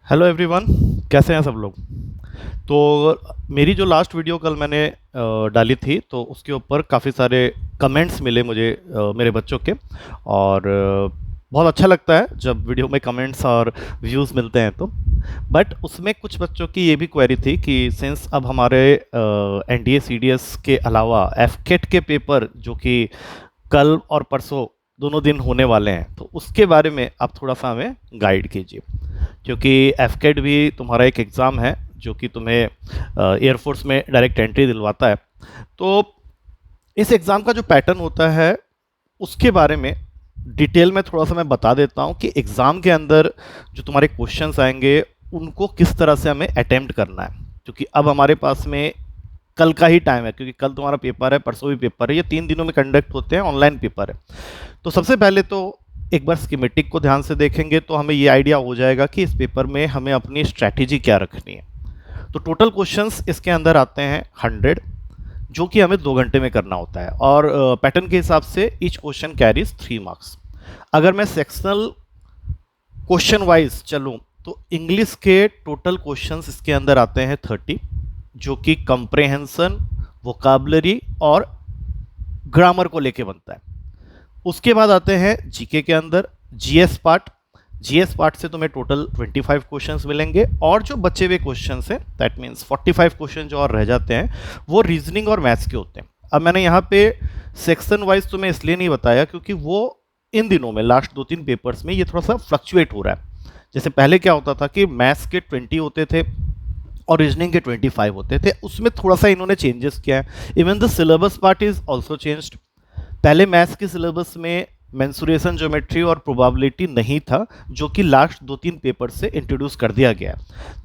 Hello everyone, कैसे हैं सब लोग। तो मेरी जो लास्ट वीडियो कल मैंने डाली थी तो उसके ऊपर काफ़ी सारे कमेंट्स मिले मुझे मेरे बच्चों के। और बहुत अच्छा लगता है जब वीडियो में कमेंट्स और व्यूज़ मिलते हैं तो। बट उसमें कुछ बच्चों की ये भी क्वेरी थी कि सिंस अब हमारे एनडीए सीडीएस के अलावा एफकेट के पेपर जो कि कल और परसों दोनों दिन होने वाले हैं, तो उसके बारे में आप थोड़ा सा हमें गाइड कीजिए। क्योंकि एफकेट भी तुम्हारा एक एग्ज़ाम है जो कि तुम्हें एयरफोर्स में डायरेक्ट एंट्री दिलवाता है। तो इस एग्ज़ाम का जो पैटर्न होता है उसके बारे में डिटेल में थोड़ा सा मैं बता देता हूँ कि एग्ज़ाम के अंदर जो तुम्हारे क्वेश्चंस आएंगे उनको किस तरह से हमें अटेम्प्ट करना है। क्योंकि अब हमारे पास में कल का ही टाइम है, क्योंकि कल तुम्हारा पेपर है, परसों भी पेपर है, ये 3 दिनों में कंडक्ट होते हैं, ऑनलाइन पेपर है। तो सबसे पहले तो एक बार स्कीमेटिक को ध्यान से देखेंगे तो हमें ये आइडिया हो जाएगा कि इस पेपर में हमें अपनी स्ट्रैटेजी क्या रखनी है। तो टोटल क्वेश्चंस इसके अंदर आते हैं 100, जो कि हमें 2 घंटे में करना होता है। और पैटर्न के हिसाब से ईच क्वेश्चन कैरीज 3 मार्क्स। अगर मैं सेक्शनल क्वेश्चन वाइज चलूँ तो इंग्लिश के टोटल क्वेश्चंस इसके अंदर आते हैं 30, जो कि कंप्रेहेंशन, वोकाबलरी और ग्रामर को लेके बनता है। उसके बाद आते हैं जीके के अंदर जीएस पार्ट। जीएस पार्ट से तुम्हें टोटल 25 क्वेश्चंस मिलेंगे, और जो बचे हुए क्वेश्चंस हैं दैट मीन्स 45 क्वेश्चन जो और रह जाते हैं वो रीजनिंग और मैथ्स के होते हैं। अब मैंने यहाँ पे सेक्शन वाइज तुम्हें इसलिए नहीं बताया क्योंकि वो इन दिनों में लास्ट 2-3 पेपर्स में ये थोड़ा सा फ्लक्चुएट हो रहा है। जैसे पहले क्या होता था कि मैथ्स के 20 होते थे और रीजनिंग के 25 होते थे, उसमें थोड़ा सा इन्होंने चेंजेस किया है। Even the syllabus part is also changed. पहले मैथ्स के सिलेबस में मेंसुरेशन, ज्योमेट्री और प्रोबेबिलिटी नहीं था, जो कि लास्ट 2-3 पेपर से इंट्रोड्यूस कर दिया गया,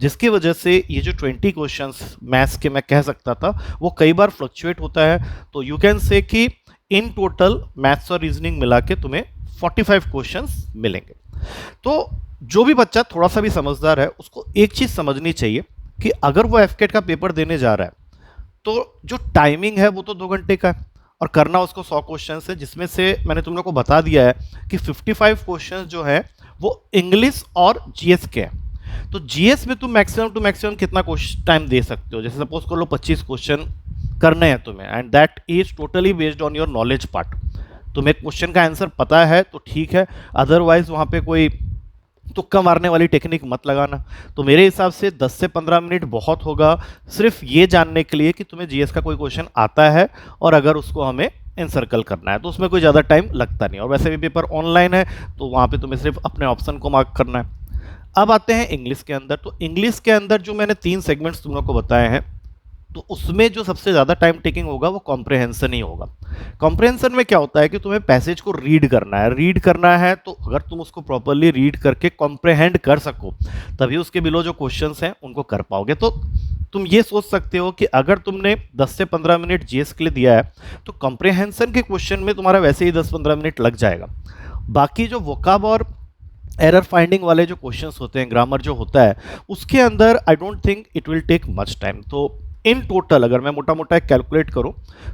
जिसकी वजह से ये जो 20 क्वेश्चंस मैथ्स के मैं कह सकता था वो कई बार फ्लक्चुएट होता है। तो यू कैन से कि इन टोटल मैथ्स और रीजनिंग मिला के तुम्हें 45 क्वेश्चंस मिलेंगे। तो जो भी बच्चा थोड़ा सा भी समझदार है उसको एक चीज़ समझनी चाहिए कि अगर वो एफकेट का पेपर देने जा रहा है तो जो टाइमिंग है वो तो 2 घंटे का है, और करना उसको 100 क्वेश्चन है, जिसमें से मैंने तुम लोग को बता दिया है कि 55 क्वेश्चन जो है वो इंग्लिश और जीएस के हैं। तो जीएस में तुम मैक्सिमम टू मैक्सिमम कितना टाइम दे सकते हो, जैसे सपोज कर लो 25 क्वेश्चन करने हैं तुम्हें, and that is totally based on your knowledge part. तुम्हें क्वेश्चन का आंसर पता है तो ठीक है, अदरवाइज वहाँ पे कोई तुक्का मारने वाली टेक्निक मत लगाना। तो मेरे हिसाब से 10 से 15 मिनट बहुत होगा सिर्फ ये जानने के लिए कि तुम्हें जीएस का कोई क्वेश्चन आता है, और अगर उसको हमें एनसर्कल करना है तो उसमें कोई ज़्यादा टाइम लगता नहीं। और वैसे भी पेपर ऑनलाइन है तो वहाँ पे तुम्हें सिर्फ अपने ऑप्शन को मार्क करना है। अब आते हैं इंग्लिश के अंदर। तो इंग्लिश के अंदर जो मैंने 3 सेगमेंट्स तुम लोग को बताए हैं, तो उसमें जो सबसे ज़्यादा टाइम टेकिंग होगा वो कॉम्प्रहेंशन ही होगा। कॉम्प्रहेंशन में क्या होता है कि तुम्हें पैसेज को रीड करना है। रीड करना है तो अगर तुम उसको प्रॉपरली रीड करके कॉम्प्रहेंड कर सको तभी उसके बिलो जो क्वेश्चंस हैं उनको कर पाओगे। तो तुम ये सोच सकते हो कि अगर तुमने 10 से 15 मिनट जीएस के लिए दिया है तो कॉम्प्रहेंशन के क्वेश्चन में तुम्हारा वैसे ही 10-15 मिनट लग जाएगा। बाकी जो वोकाब और एरर फाइंडिंग वाले जो क्वेश्चंस होते हैं, ग्रामर जो होता है, उसके अंदर I don't think it will take much time. तो इन टोटल अगर मैं मोटा मोटा एक कैलकुलेट करूं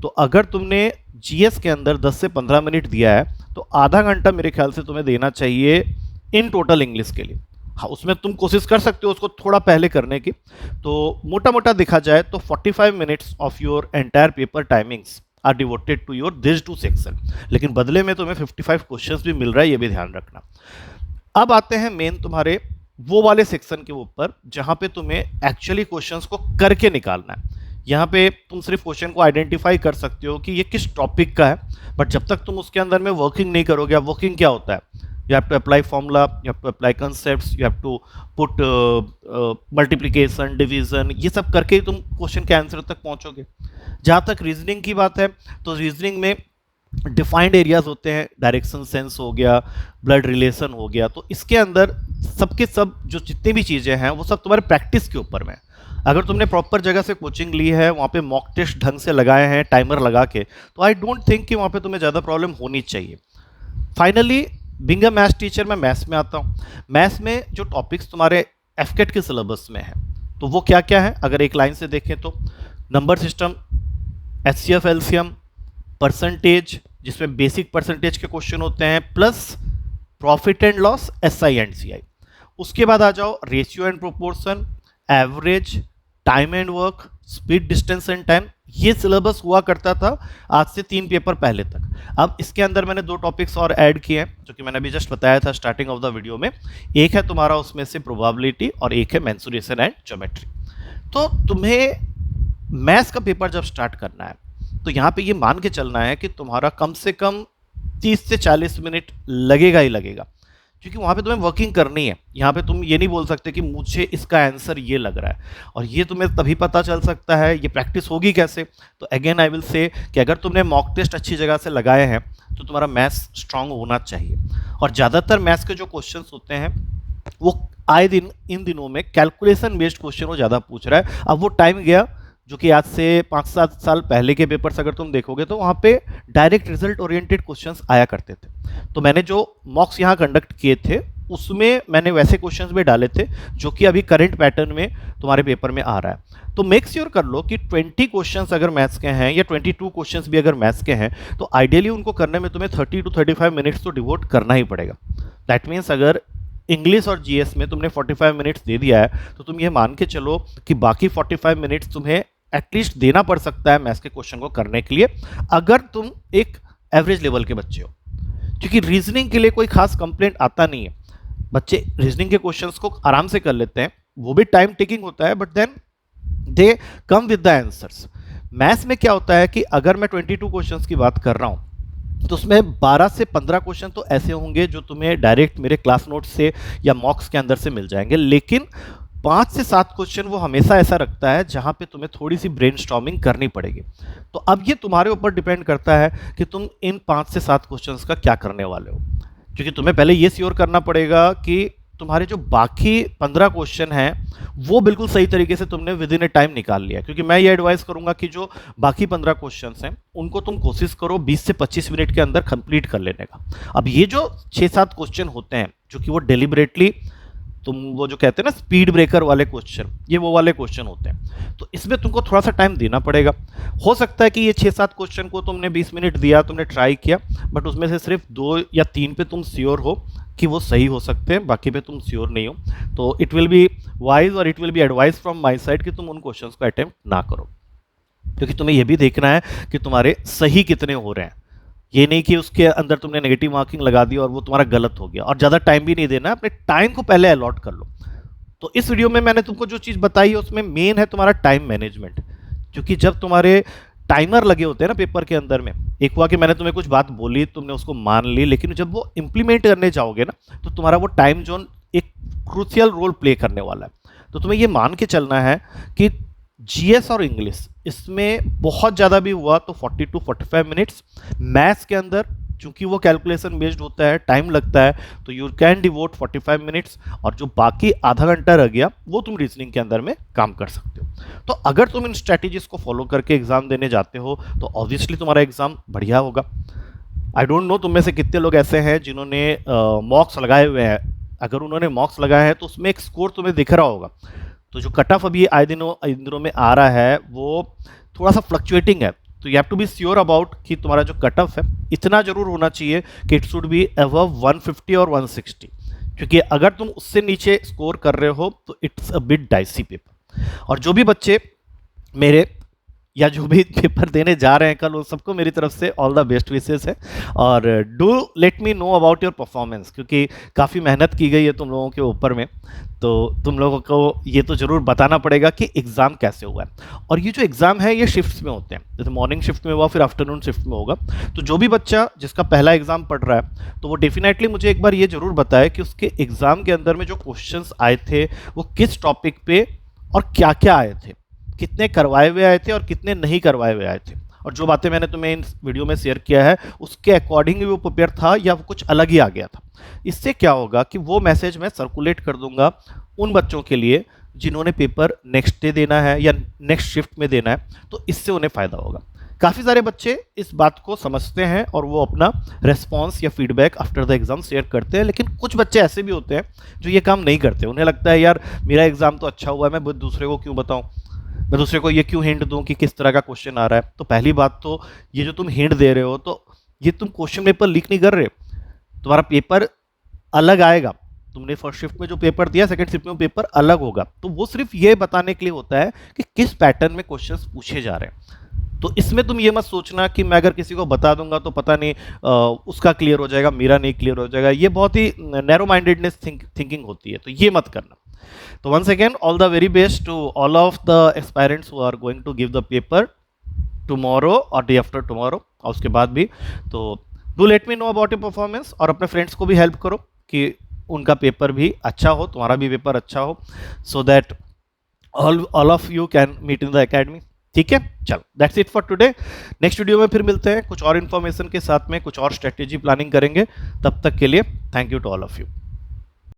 तो अगर तुमने जीएस के अंदर 10 से 15 मिनट दिया है तो आधा घंटा मेरे ख्याल से तुम्हें देना चाहिए इन टोटल इंग्लिश के लिए। हाँ, उसमें तुम कोशिश कर सकते हो उसको थोड़ा पहले करने की। तो मोटा मोटा देखा जाए तो 45 minutes of your entire paper timings are devoted to your this 2 section, लेकिन बदले में तुम्हें 55 क्वेश्चंस भी मिल रहा है, ये भी ध्यान रखना। अब आते हैं मेन तुम्हारे वो वाले सेक्शन के ऊपर जहां पे तुम्हें एक्चुअली क्वेश्चंस को करके निकालना है। यहाँ पे तुम सिर्फ क्वेश्चन को आइडेंटिफाई कर सकते हो कि ये किस टॉपिक का है, बट जब तक तुम उसके अंदर में वर्किंग नहीं करोगे। अब वर्किंग क्या होता है, you have to apply formula, you have to apply concepts, you have to put multiplication, division, ये सब करके ही तुम क्वेश्चन के आंसर तक पहुंचोगे। जहाँ तक रीजनिंग की बात है तो रीजनिंग में डिफाइंड एरियाज होते हैं, डायरेक्शन सेंस हो गया, ब्लड रिलेशन हो गया। तो इसके अंदर सबके सब जो जितनी भी चीज़ें हैं वो सब तुम्हारे प्रैक्टिस के ऊपर में। अगर तुमने प्रॉपर जगह से कोचिंग ली है, वहाँ पे मॉक टेस्ट ढंग से लगाए हैं टाइमर लगा के, तो आई डोंट थिंक कि वहाँ पे तुम्हें ज़्यादा प्रॉब्लम होनी चाहिए। Finally being a maths teacher मैं मैथ्स में आता हूँ। मैथ्स में जो टॉपिक्स तुम्हारे एफकेट के सिलेबस में है तो वो क्या क्या है, अगर एक लाइन से देखें तो number system, HCF LCM, percentage जिसमें बेसिक परसेंटेज के क्वेश्चन होते हैं, plus profit and loss, SI and CI. उसके बाद आ जाओ ratio and proportion, average, time and work, speed, distance and time. ये सिलेबस हुआ करता था आज से 3 पेपर पहले तक। अब इसके अंदर मैंने 2 टॉपिक्स और ऐड किए हैं जो कि मैंने अभी जस्ट बताया था स्टार्टिंग ऑफ द वीडियो में। एक है तुम्हारा उसमें से प्रोबेबिलिटी और एक है मेंसुरेशन एंड ज्योमेट्री। तो तुम्हें मैथ्स का पेपर जब स्टार्ट करना है तो यहाँ पे ये मान के चलना है कि तुम्हारा कम से कम 30 से 40 मिनट लगेगा ही लगेगा, क्योंकि वहाँ पे तुम्हें वर्किंग करनी है। यहाँ पे तुम ये नहीं बोल सकते कि मुझे इसका आंसर ये लग रहा है, और ये तुम्हें तभी पता चल सकता है, ये प्रैक्टिस होगी कैसे। तो अगेन आई विल से कि अगर तुमने मॉक टेस्ट अच्छी जगह से लगाए हैं तो तुम्हारा मैथ्स स्ट्रांग होना चाहिए। और ज़्यादातर मैथ्स के जो क्वेश्चंस होते हैं वो आए दिन इन दिनों में कैलकुलेशन बेस्ड क्वेश्चन वो ज़्यादा पूछ रहा है। अब वो टाइम गया जो कि आज से 5-7 साल पहले के पेपर्स अगर तुम देखोगे तो वहाँ पे डायरेक्ट रिजल्ट ओरिएंटेड क्वेश्चंस आया करते थे। तो मैंने जो मॉक्स यहाँ कंडक्ट किए थे उसमें मैंने वैसे क्वेश्चंस भी डाले थे जो कि अभी करंट पैटर्न में तुम्हारे पेपर में आ रहा है। तो मेक श्योर कर लो कि 20 क्वेश्चंस अगर मैथ्स के हैं या 22 क्वेश्चंस भी अगर मैथ्स के हैं तो आइडियली उनको करने में तुम्हें 30 to 35 मिनट्स तो डिवोट करना ही पड़ेगा। दैट मीन्स अगर इंग्लिश और जीएस में तुमने 45 मिनट्स दे दिया है तो तुम ये मान के चलो कि बाकी 45 मिनट्स तुम्हें एटलीस्ट देना पड़ सकता है मैथ्स के क्वेश्चन को करने के लिए, अगर तुम एक एवरेज लेवल के बच्चे हो। क्योंकि रीजनिंग के लिए कोई खास कंप्लेंट आता नहीं है, बच्चे रीजनिंग के क्वेश्चंस को आराम से कर लेते हैं, वो भी टाइम टेकिंग होता है but then they come with the answers. Maths में क्या होता है कि अगर मैं 22 क्वेश्चंस की बात कर रहा हूं तो उसमें 12 से 15 क्वेश्चन तो ऐसे होंगे जो तुम्हें डायरेक्ट मेरे क्लास नोट से या मॉक्स के अंदर से मिल जाएंगे, लेकिन 5 से 7 क्वेश्चन वो हमेशा ऐसा रखता है जहां पे तुम्हें थोड़ी सी ब्रेनस्टॉर्मिंग करनी पड़ेगी। तो अब ये तुम्हारे ऊपर डिपेंड करता है कि तुम इन 5 से 7 क्वेश्चंस का क्या करने वाले हो, क्योंकि तुम्हें पहले ये श्योर करना पड़ेगा कि तुम्हारे जो बाकी 15 क्वेश्चन हैं वो बिल्कुल सही तरीके से तुमने विद इन ए टाइम निकाल लिया। क्योंकि मैं ये एडवाइस करूंगा कि जो बाकी 15 क्वेश्चंस हैं उनको तुम कोशिश करो 20 से 25 मिनट के अंदर कंप्लीट कर लेने का। अब ये जो 6-7 क्वेश्चन होते हैं जो कि वो डेलिबरेटली तुम वो जो कहते हैं ना स्पीड ब्रेकर वाले क्वेश्चन, ये वो वाले क्वेश्चन होते हैं, तो इसमें तुमको थोड़ा सा टाइम देना पड़ेगा। हो सकता है कि ये 6-7 क्वेश्चन को तुमने 20 मिनट दिया, तुमने ट्राई किया, बट उसमें से सिर्फ 2 या 3 पे तुम श्योर हो कि वो सही हो सकते हैं, बाकी पे तुम श्योर नहीं हो। तो इट विल बी वाइज और it will be advice from my side कि तुम उन क्वेश्चन को अटेम्प्ट ना करो, क्योंकि तुम्हें ये भी देखना है कि तुम्हारे सही कितने हो रहे हैं। ये नहीं कि उसके अंदर तुमने नेगेटिव मार्किंग लगा दी और वो तुम्हारा गलत हो गया। और ज़्यादा टाइम भी नहीं देना, अपने टाइम को पहले अलॉट कर लो। तो इस वीडियो में मैंने तुमको जो चीज़ बताई है उसमें मेन है तुम्हारा टाइम मैनेजमेंट, क्योंकि जब तुम्हारे टाइमर लगे होते हैं ना पेपर के अंदर में, एक हुआ कि मैंने तुम्हें कुछ बात बोली, तुमने उसको मान ली, लेकिन जब वो इंप्लीमेंट करने जाओगे ना तो तुम्हारा वो टाइम जोन एक क्रूशियल रोल प्ले करने वाला है। तो तुम्हें ये मान के चलना है कि जीएस और इंग्लिश इसमें बहुत ज़्यादा भी हुआ तो 40 to 45 मिनट्स। मैथ्स के अंदर चूंकि वो कैलकुलेशन बेस्ड होता है, टाइम लगता है, तो यू कैन डिवोट 45 मिनट्स, और जो बाकी आधा घंटा रह गया वो तुम रीजनिंग के अंदर में काम कर सकते हो। तो अगर तुम इन स्ट्रैटेजीज को फॉलो करके एग्जाम देने जाते हो तो ऑब्वियसली तुम्हारा एग्जाम बढ़िया होगा। आई डोंट नो तुम में से कितने लोग ऐसे हैं जिन्होंने मॉक्स लगाए हुए हैं। अगर उन्होंने मॉक्स लगाया है तो उसमें एक स्कोर तुम्हें दिख रहा होगा। तो जो कट ऑफ अभी आए दिनों में आ रहा है वो थोड़ा सा फ्लक्चुएटिंग है, तो you have to be sure about कि तुम्हारा जो कट ऑफ है इतना जरूर होना चाहिए कि इट शुड बी अबव 150 और 160, क्योंकि अगर तुम उससे नीचे स्कोर कर रहे हो तो it's a bit dicey paper. और जो भी बच्चे मेरे या जो भी पेपर देने जा रहे हैं कल, उन सबको मेरी तरफ से ऑल द बेस्ट विशेस है। और do let me know about your performance, क्योंकि काफ़ी मेहनत की गई है तुम लोगों के ऊपर में, तो तुम लोगों को ये तो ज़रूर बताना पड़ेगा कि एग्ज़ाम कैसे हुआ है। और ये जो एग्ज़ाम है ये शिफ्ट्स में होते हैं, जैसे मॉर्निंग शिफ्ट में हुआ फिर आफ्टरनून शिफ्ट में होगा। तो जो भी बच्चा जिसका पहला एग्ज़ाम पढ़ रहा है तो वो डेफिनेटली मुझे एक बार ये ज़रूर बताए कि उसके एग्ज़ाम के अंदर में जो क्वेश्चंस आए थे वो किस टॉपिक पे और क्या क्या आए थे, कितने करवाए हुए आए थे और कितने नहीं करवाए हुए आए थे। और जो बातें मैंने तुम्हें इन वीडियो में शेयर किया है उसके अकॉर्डिंग वो प्रिपेयर था या वो कुछ अलग ही आ गया था। इससे क्या होगा कि वो मैसेज मैं सर्कुलेट कर दूंगा उन बच्चों के लिए जिन्होंने पेपर नेक्स्ट डे देना है या नेक्स्ट शिफ्ट में देना है, तो इससे उन्हें फ़ायदा होगा। काफ़ी सारे बच्चे इस बात को समझते हैं और वो अपना रेस्पॉन्स या feedback after the exam share करते हैं, लेकिन कुछ बच्चे ऐसे भी होते हैं जो ये काम नहीं करते। उन्हें लगता है यार मेरा एग्ज़ाम तो अच्छा हुआ है, मैं दूसरे को क्यों बताऊँ, मैं दूसरे को ये क्यों हिंट दूं कि किस तरह का क्वेश्चन आ रहा है। तो पहली बात तो ये जो तुम हिंट दे रहे हो तो ये तुम क्वेश्चन पेपर लीक नहीं कर रहे, तुम्हारा पेपर अलग आएगा। तुमने फर्स्ट शिफ्ट में जो पेपर दिया सेकंड शिफ्ट में पेपर अलग होगा, तो वो सिर्फ ये बताने के लिए होता है कि किस पैटर्न में क्वेश्चंस पूछे जा रहे हैं। तो इसमें तुम ये मत सोचना कि मैं अगर किसी को बता दूंगा तो पता नहीं उसका क्लियर हो जाएगा, मेरा नहीं क्लियर हो जाएगा। ये बहुत ही नैरो माइंडेडनेस थिंकिंग होती है, तो ये मत करना। तो once again all the very best to all of the aspirants who are going to give the paper tomorrow और डे आफ्टर टुमारो और उसके बाद भी। तो do let me know about your performance, और अपने फ्रेंड्स को भी हेल्प करो कि उनका पेपर भी अच्छा हो, तुम्हारा भी पेपर अच्छा हो, so that all of you can meet in the academy. ठीक है, चलो that's it for today. Next video में फिर मिलते हैं कुछ और इन्फॉर्मेशन के साथ में, कुछ और स्ट्रेटेजी प्लानिंग करेंगे। तब तक के लिए thank you to all of you.